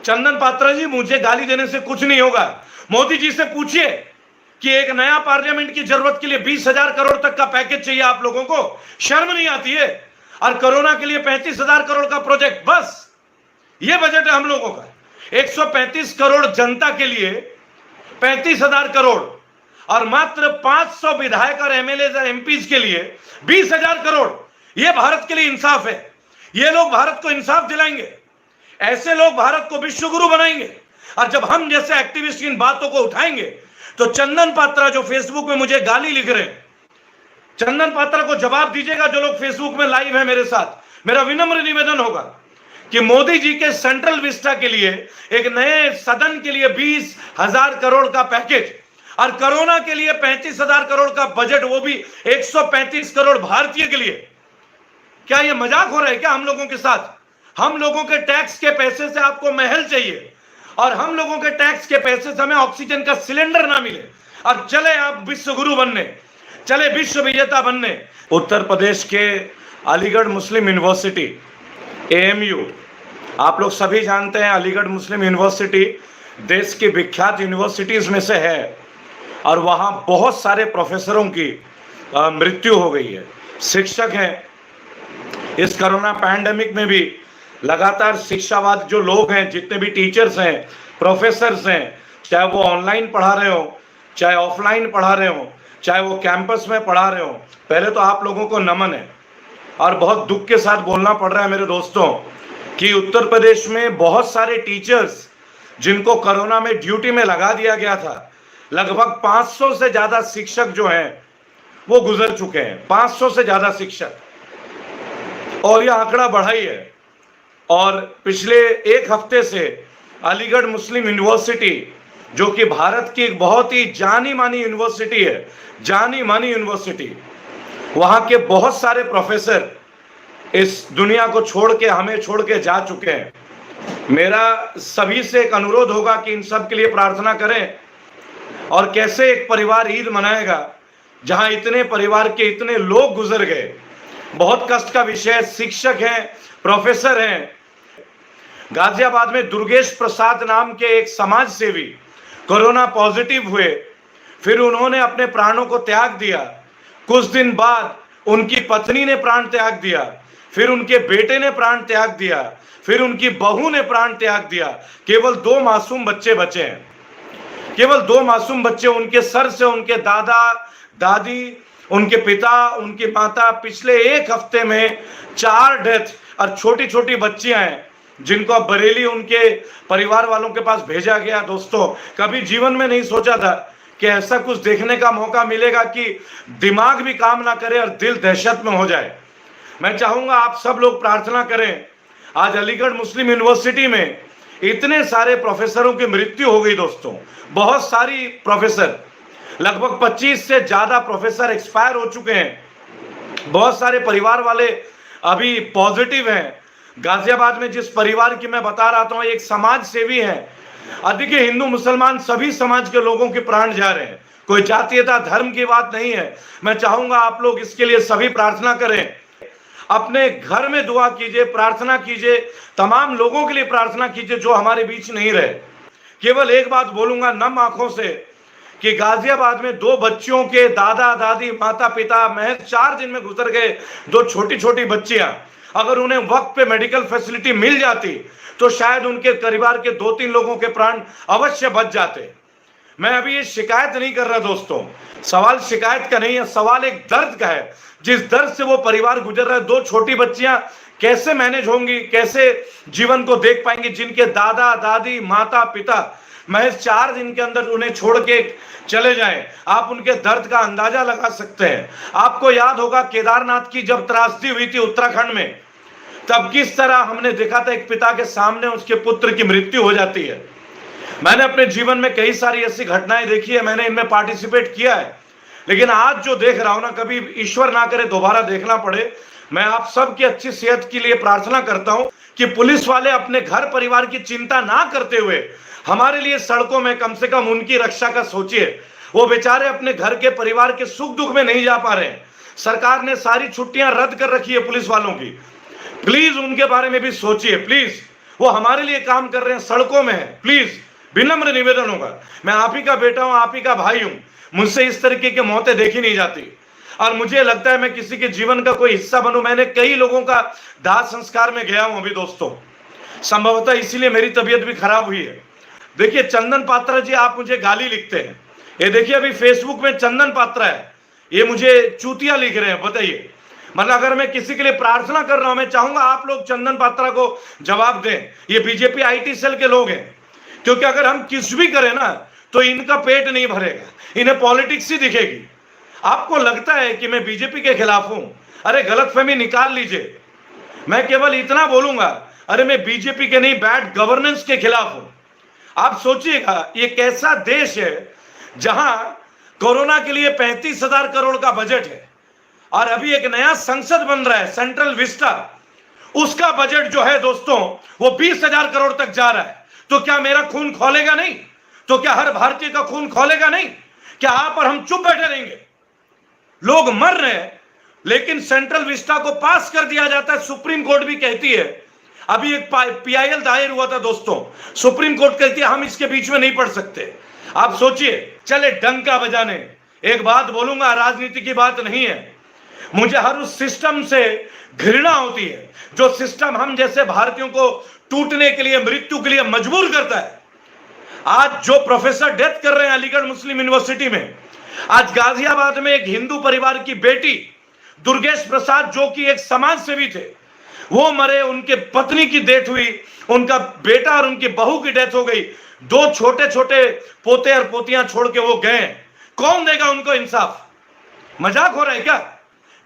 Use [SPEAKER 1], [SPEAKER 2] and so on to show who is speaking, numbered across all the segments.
[SPEAKER 1] चंदन पात्रा जी, मुझे गाली देने से कुछ नहीं होगा। मोदी जी से पूछिए कि एक नया पार्लियामेंट की जरूरत के लिए 20,000 करोड़ तक का पैकेज चाहिए आप लोगों को, शर्म नहीं आती है? और कोरोना के लिए 35,000 करोड़ का प्रोजेक्ट, बस ये बजट है हम लोगों का। 135 करोड़ जनता के लिए 35,000 करोड़, और मात्र 500 विधायक और एमएलए और एमपीज के लिए 20,000 करोड़। ये भारत के लिए इंसाफ है। ये लोग भारत को इंसाफ दिलाएंगे, ऐसे लोग भारत को विश्वगुरु बनाएंगे। और जब हम जैसे एक्टिविस्ट इन बातों को उठाएंगे तो चंदन पात्रा जो फेसबुक में मुझे गाली लिख रहे हैं, चंदन पात्रा को जवाब दीजिएगा। जो लोग फेसबुक में लाइव है मेरे साथ, मेरा विनम्र निवेदन होगा कि मोदी जी के सेंट्रल विस्टा के लिए, एक नए सदन के लिए 20,000 करोड़ का पैकेज, और कोरोना के लिए 35,000 करोड़ का बजट, वो भी 135 करोड़ भारतीय के लिए। क्या ये मजाक हो रहा है क्या हम लोगों के साथ? हम लोगों के टैक्स के पैसे से आपको महल चाहिए, और हम लोगों के टैक्स के पैसे से हमें ऑक्सीजन का सिलेंडर ना मिले, और चले आप विश्व गुरु बनने, चले विश्व विजेता बनने। उत्तर प्रदेश के अलीगढ़ मुस्लिम यूनिवर्सिटी AMU, आप लोग सभी जानते हैं अलीगढ़ मुस्लिम यूनिवर्सिटी देश की विख्यात यूनिवर्सिटीज में से है, और वहाँ बहुत सारे प्रोफेसरों की मृत्यु हो गई है। शिक्षक हैं, इस कोरोना पैंडेमिक में भी लगातार शिक्षावाद जो लोग हैं, जितने भी टीचर्स हैं, प्रोफेसर्स हैं, चाहे वो ऑनलाइन पढ़ा रहे हो, चाहे ऑफलाइन पढ़ा रहे हो, चाहे वो कैंपस में पढ़ा रहे हो, पहले तो आप लोगों को नमन है। और बहुत दुख के साथ बोलना पड़ रहा है मेरे दोस्तों कि उत्तर प्रदेश में बहुत सारे टीचर्स जिनको कोरोना में ड्यूटी में लगा दिया गया था, लगभग 500 से ज़्यादा शिक्षक जो हैं वो गुजर चुके हैं। 500 से ज़्यादा शिक्षक, और यह आंकड़ा बढ़ा ही है। और पिछले एक हफ्ते से अलीगढ़ मुस्लिम यूनिवर्सिटी, जो कि भारत की एक बहुत ही जानी मानी यूनिवर्सिटी है, जानी मानी यूनिवर्सिटी, वहाँ के बहुत सारे प्रोफेसर इस दुनिया को छोड़ के, हमें छोड़ के जा चुके हैं। मेरा सभी से एक अनुरोध होगा कि इन सब के लिए प्रार्थना करें। और कैसे एक परिवार ईद मनाएगा जहां इतने परिवार के इतने लोग गुजर गए? बहुत कष्ट का विषय। शिक्षक हैं, प्रोफेसर हैं। गाजियाबाद में दुर्गेश प्रसाद नाम के एक समाज सेवी कोरोना पॉजिटिव हुए, फिर उन्होंने अपने प्राणों को त्याग दिया। कुछ दिन बाद उनकी पत्नी ने प्राण त्याग दिया, फिर उनके बेटे ने प्राण त्याग दिया, फिर उनकी बहू ने प्राण त्याग दिया। केवल 2 मासूम बच्चे बचे हैं, केवल 2 मासूम बच्चे। उनके सर से उनके दादा दादी, उनके पिता, उनकी माता, पिछले एक हफ्ते में 4 डेथ। और छोटी छोटी बच्चियां हैं जिनको अब बरेली उनके परिवार वालों के पास भेजा गया। दोस्तों, कभी जीवन में नहीं सोचा था कि ऐसा कुछ देखने का मौका मिलेगा कि दिमाग भी काम ना करे और दिल दहशत में हो जाए। मैं चाहूंगा आप सब लोग प्रार्थना करें। आज अलीगढ़ मुस्लिम यूनिवर्सिटी में इतने सारे प्रोफेसरों की मृत्यु हो गई दोस्तों, बहुत सारी प्रोफेसर, लगभग 25 से ज्यादा प्रोफेसर एक्सपायर हो चुके हैं। बहुत सारे परिवार वाले अभी पॉजिटिव हैं। गाजियाबाद में जिस परिवार की मैं बता रहा था, एक समाज सेवी है। अधिक हिंदू मुसलमान सभी समाज के लोगों के प्राण जा रहे हैं, कोई जातीयता धर्म की बात नहीं है। मैं चाहूंगा आप लोग इसके लिए सभी प्रार्थना करें, अपने घर में दुआ कीजिए, प्रार्थना कीजिए, तमाम लोगों के लिए प्रार्थना कीजिए जो हमारे बीच नहीं रहे। केवल एक बात बोलूंगा नम आंखों से कि गाजियाबाद में 2 बच्चियों के दादा दादी, माता पिता महज 4 दिन में गुजर गए। 2 छोटी छोटी बच्चियां, अगर उन्हें वक्त पे मेडिकल फैसिलिटी मिल जाती तो शायद उनके परिवार के 2-3 लोगों के प्राण अवश्य बच जाते। मैं अभी ये शिकायत नहीं कर रहा दोस्तों, सवाल शिकायत का नहीं है, सवाल एक दर्द का है। जिस दर्द से वो परिवार गुजर रहा है, 2 छोटी बच्चियां कैसे मैनेज होंगी, कैसे जीवन को देख पाएंगी, जिनके दादा दादी, माता पिता महज 4 दिन के अंदर उन्हें छोड़ के चले जाएं। आप उनके दर्द का अंदाजा लगा सकते हैं। आपको याद होगा केदारनाथ की जब त्रासदी हुई थी उत्तराखंड में, तब किस तरह हमने देखा था एक पिता के सामने उसके पुत्र की मृत्यु हो जाती है। मैंने अपने जीवन में कई सारी ऐसी घटनाएं देखी है, मैंने इनमें पार्टिसिपेट किया है। लेकिन आज जो देख रहा हूं ना, कभी ईश्वर ना करे दोबारा देखना पड़े। मैं आप सबकी अच्छी सेहत के लिए प्रार्थना करता हूं कि पुलिस वाले अपने घर परिवार की चिंता ना करते हुए हमारे लिए सड़कों में कम से कम उनकी रक्षा का सोचिए। वो बेचारे अपने घर के परिवार के सुख दुख में नहीं जा पा रहे हैं। सरकार ने सारी छुट्टियां रद्द कर रखी है पुलिस वालों की। प्लीज उनके बारे में भी सोचिए, प्लीज वो हमारे लिए काम कर रहे हैं, सड़कों में है। प्लीज विनम्र निवेदन होगा, मैं आप ही का बेटा हूं, आप ही का भाई हूं, मुझसे इस तरीके की मौतें देखी नहीं जाती और मुझे लगता है मैं किसी के जीवन का कोई हिस्सा बनूं। मैंने कई लोगों का दाह संस्कार में गया हूं अभी दोस्तों, संभवतः इसीलिए मेरी तबीयत भी खराब हुई है। देखिए चंदन पात्रा जी, आप मुझे गाली लिखते हैं, ये देखिए अभी फेसबुक में चंदन पात्रा है, ये मुझे चूतिया लिख रहे हैं। बताइए, मतलब अगर मैं किसी के लिए प्रार्थना कर रहा हूं, मैं चाहूंगा आप लोग चंदन पात्रा को जवाब दें। ये बीजेपी आईटी सेल के लोग हैं, क्योंकि अगर हम कुछ भी करें ना तो इनका पेट नहीं भरेगा, इन्हें पॉलिटिक्स ही दिखेगी। आपको लगता है कि मैं बीजेपी के खिलाफ हूं? अरे गलतफहमी निकाल लीजिए, मैं केवल इतना बोलूंगा, अरे मैं बीजेपी के नहीं, बैड गवर्नेंस के खिलाफ हूं। आप सोचिएगा ये कैसा देश है जहां कोरोना के लिए 35,000 करोड़ का बजट है और अभी एक नया संसद बन रहा है सेंट्रल विस्टा, उसका बजट जो है दोस्तों वो 20,000 करोड़ तक जा रहा है। तो क्या मेरा खून खोलेगा नहीं? तो क्या हर भारतीय का खून खोलेगा नहीं? क्या आप और हम चुप बैठे रहेंगे? लोग मर रहे हैं लेकिन सेंट्रल विस्टा को पास कर दिया जाता है। सुप्रीम कोर्ट भी कहती है, अभी एक पीआईएल दायर हुआ था दोस्तों, सुप्रीम कोर्ट कहती है हम इसके बीच में नहीं पढ़ सकते। आप सोचिए, चले डंका बजाने। एक बात बोलूंगा, राजनीति की बात नहीं है, मुझे हर उस सिस्टम से घृणा होती है जो सिस्टम हम जैसे भारतीयों को टूटने के लिए, मृत्यु के लिए मजबूर करता है। आज जो प्रोफेसर डेथ कर रहे हैं अलीगढ़ मुस्लिम यूनिवर्सिटी में, आज गाजियाबाद में एक हिंदू परिवार की बेटी दुर्गेश प्रसाद जो कि एक समाज सेवी थे, वो मरे, उनके पत्नी की डेथ हुई, उनका बेटा और उनकी बहू की डेथ हो गई, दो छोटे छोटे पोते और पोतियां छोड़ के वो गए। कौन देगा उनको इंसाफ? मजाक हो रहा है क्या?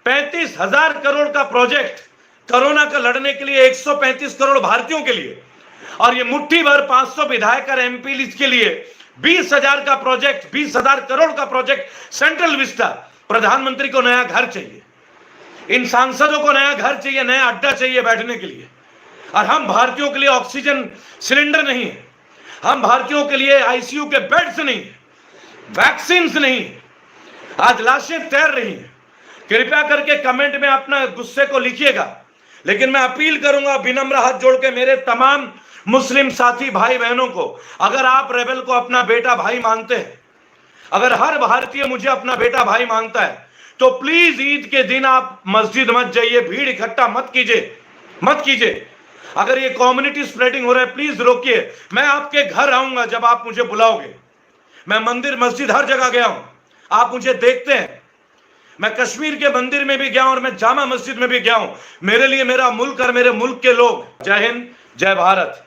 [SPEAKER 1] 35,000 करोड़ का प्रोजेक्ट कोरोना का लड़ने के लिए, 135 करोड़ भारतीयों के लिए, और ये मुट्ठी भर 500 विधायक और एमपी के लिए 20,000 का प्रोजेक्ट, 20,000 करोड़ का प्रोजेक्ट सेंट्रल विस्टा। प्रधानमंत्री को नया घर चाहिए, इन सांसदों को नया घर चाहिए, नया अड्डा चाहिए बैठने के लिए, और हम भारतीयों के लिए ऑक्सीजन सिलेंडर नहीं है, हम भारतीयों के लिए आईसीयू के बेड्स नहीं, वैक्सीन नहीं, आज लाशें तैर रही हैं। कृपया करके कमेंट में अपना गुस्से को लिखिएगा, लेकिन मैं अपील करूंगा विनम्र हाथ जोड़ के मेरे तमाम मुस्लिम साथी भाई बहनों को, अगर आप रेबेल को अपना बेटा भाई मानते हैं, अगर हर भारतीय मुझे अपना बेटा भाई मानता है, तो प्लीज ईद के दिन आप मस्जिद मत जाइए, भीड़ इकट्ठा मत कीजिए। अगर ये कम्युनिटी स्प्रेडिंग हो रहा है प्लीज रोकिए। मैं आपके घर आऊंगा जब आप मुझे बुलाओगे। मैं मंदिर मस्जिद हर जगह गया हूं, आप मुझे देखते हैं। मैं कश्मीर के मंदिर में भी गया हूं और मैं जामा मस्जिद में भी गया हूं। मेरे लिए मेरा मुल्क और मेरे मुल्क के लोग। जय हिंद, जय भारत।